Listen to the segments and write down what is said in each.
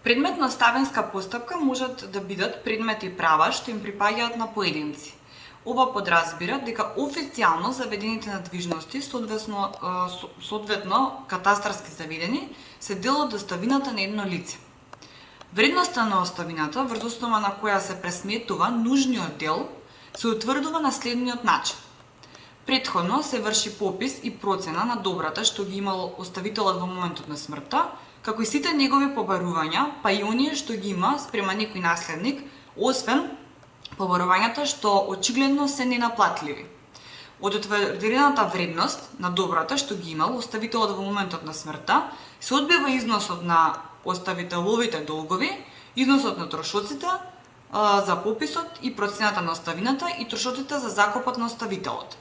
Предмет на оставинска постапка можат да бидат предмети права што им припаѓаат на поединци. Ова подразбира дека официјално заведените надвижности, соодветно катастарски заведени, се дел од оставината на едно лице. Вредноста на оставината, врз основа на која се пресметува нужниот дел, се утврдува на следниот начин. Претходно се врши попис и процена на добрата што ги имал оставителот во моментот на смртта, како и сите негови побарувања, па и оние што ги има спрема некој наследник, освен побарувањата што очигледно се ненаплатливи. Од утврдената вредност на добрата што ги имал оставителот во моментот на смртта, се одбива износот на оставителовите долгови, износот на трошоците за пописот и процената на оставината и трошоците за закупот на оставителот.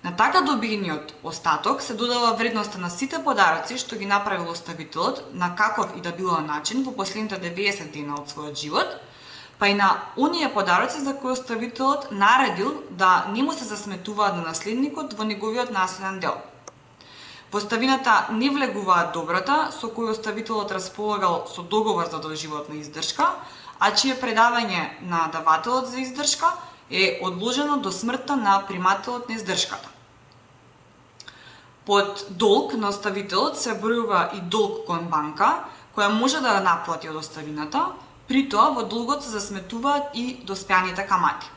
На така добиениот остаток се додава вредноста на сите подароци што ги направил оставителот на каков и да било начин во последните 90 дена од својот живот, па и на оние подароци за кои оставителот наредил да не му се засметуваат на наследникот во неговиот наследен дел. Во оставината не влегуваат добрата со кој оставителот располагал со договор за доживотна издршка, а чие предавање на давателот за издршка е одложено до смртта на примателот на издршката. Под долг на оставителот се бројува и долг кон банка, која може да наплати од оставината, при тоа во долгот се засметуваат и доспеаните камати.